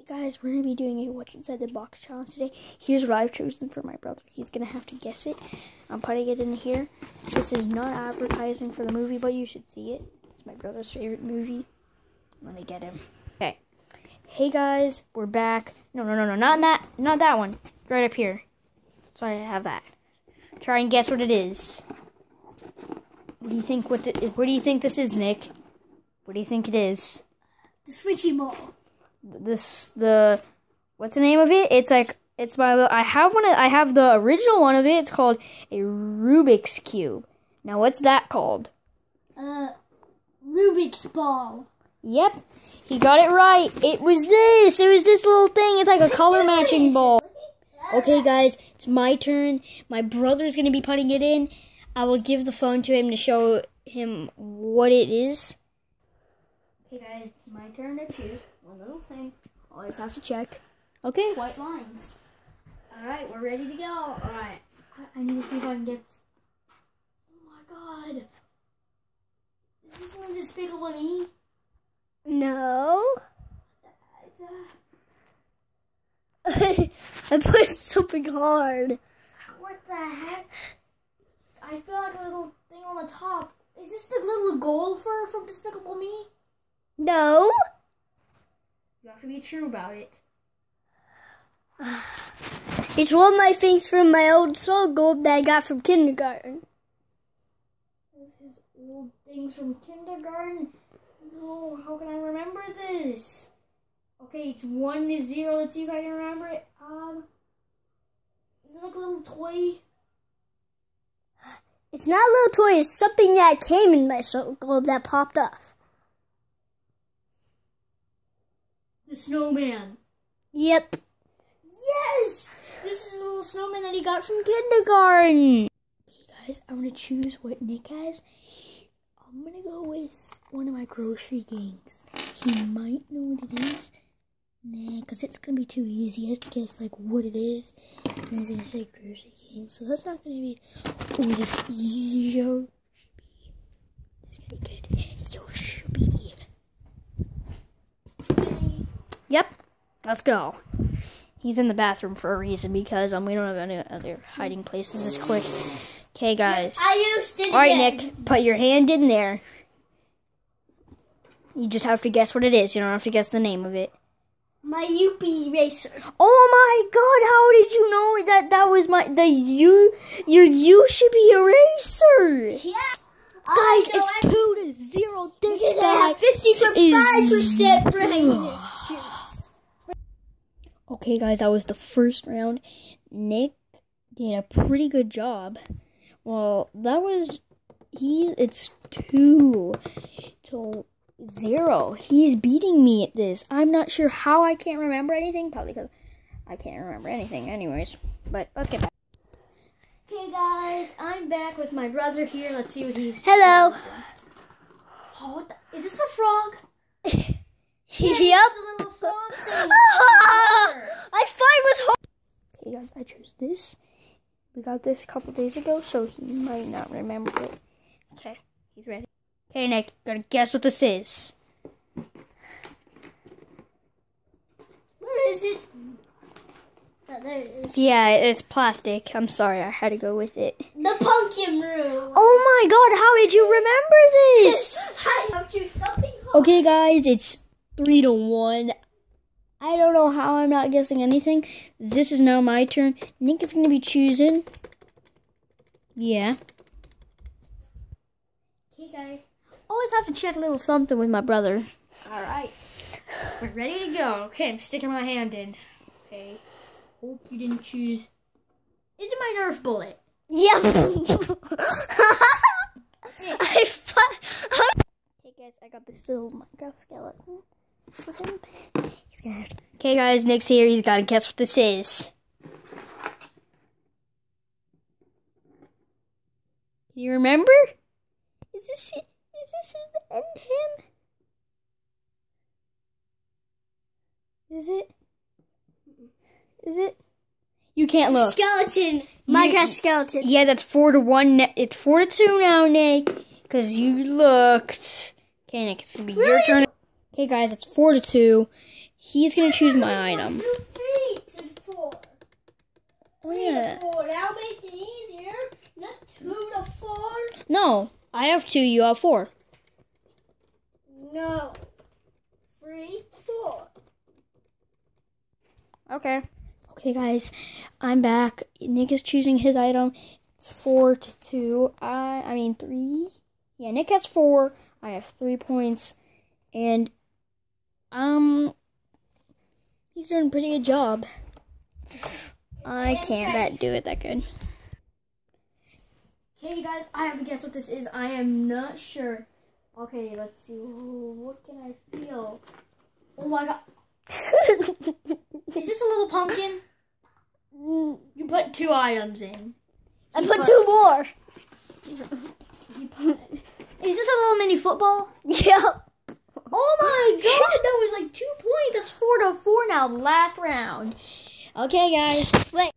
Guys, we're going to be doing a what's inside the box challenge today. Here's what I've chosen for my brother. He's going to have to guess it. I'm putting it in here. This is not advertising for the movie, but you should see it. It's my brother's favorite movie. Let me get him. Okay. Hey guys, we're back. No, not that one. Right up here. So I have that. Try and guess what it is. What do you think what do you think this is, Nick? What do you think it is? The Switchy ball. What's the name of it? I have the original one of it. It's called a Rubik's Cube. Now what's that called? Rubik's ball. Yep. He got it right. It was this little thing. It's like a color matching ball. Okay guys, it's my turn. My brother's gonna be putting it in. I will give the phone to him to show him what it is. Okay guys, it's my turn to choose one little thing. Always have to check. Okay. White lines. Alright, we're ready to go. Alright. I need to see if I can get... Oh my god. Is this one Despicable Me? No. I put something hard. What the heck? I feel like a little thing on the top. Is this the little golfer from Despicable Me? No. You have to be true about it. It's one of my things from my old song that I got from kindergarten. His old things from kindergarten? No, how can I remember this? Okay, it's 1 to 0. Let's see if I can remember it. Is it like a little toy? It's not a little toy. It's something that came in my snow globe that popped off. The snowman. Yep. Yes! This is a little snowman that he got from kindergarten. Okay, guys, I'm going to choose what Nick has. I'm going to go with one of my grocery gangs. He might know what it is. Nah, because it's going to be too easy. He has to guess, like, what it is. And he's going to say grocery gang. So that's not going to be... Oh, this Yoshi. It's going to be good. Yoshi. Yep. Let's go. He's in the bathroom for a reason because we don't have any other hiding places this quick. Okay, guys. I used it. All right, Nick, put your hand in there. You just have to guess what it is. You don't have to guess the name of it. My Yuppie Racer. Oh my God! How did you know that was your Yoshi eraser? Yeah. Guys, it's 2 to 0. This guy is 55% brain juice. Okay, guys, that was the first round. Nick did a pretty good job. Well, it's 2 to 0. He's beating me at this. I'm not sure how I can't remember anything. Probably because I can't remember anything anyways. But let's get back. Okay, guys, I'm back with my brother here. Let's see what he's... Hello. Oh, what the... Is this the frog? Yep. It's a little frog thing. I thought it was hard. Okay, guys, I chose this. We got this a couple days ago, so he might not remember it. Okay, he's ready. Okay, Nick, gotta guess what this is. Where is it? Oh, there it is. Yeah, it's plastic. I'm sorry, I had to go with it. The pumpkin room. Oh my God, how did you remember this? I have to something hard. Okay, guys, it's 3 to 1. I don't know how I'm not guessing anything. This is now my turn. Nick is going to be choosing. Yeah. Okay, guys. Always have to check a little something with my brother. All right. We're ready to go. Okay, I'm sticking my hand in. Okay. Hope you didn't choose. Is it my Nerf bullet? Yep. Hey, guys, I got this little Minecraft skeleton with him. He's gonna have to... Okay, guys, Nick's here. He's got to guess what this is. Can you remember? Is this him? Is it? Is it? You can't look. Skeleton. Minecraft skeleton. Yeah, that's 4 to 1. It's 4 to 2 now, Nick. Because you looked. Okay, Nick, it's gonna be your turn. Okay, guys, it's 4 to 2. He's gonna choose my item. 2 feet to 4. Oh yeah. 4. That'll make it easier. Not 2 to 4. No, I have 2. You have 4. No. 3, 4. Okay. Okay, guys, I'm back. Nick is choosing his item. It's 4 to 2. I mean 3. Yeah, Nick has 4. I have 3 points, and he's doing a pretty good job. I can't do it that good. Okay, you guys, I have to guess what this is. I am not sure. Okay, let's see. Ooh, what can I feel? Oh my god. Is this a little pumpkin? You put 2 items in. I put 2 more. Is this a little mini football? Yeah. Oh my god, that was like 2 points. That's 4 to 4 now, the last round. Okay, guys. Wait.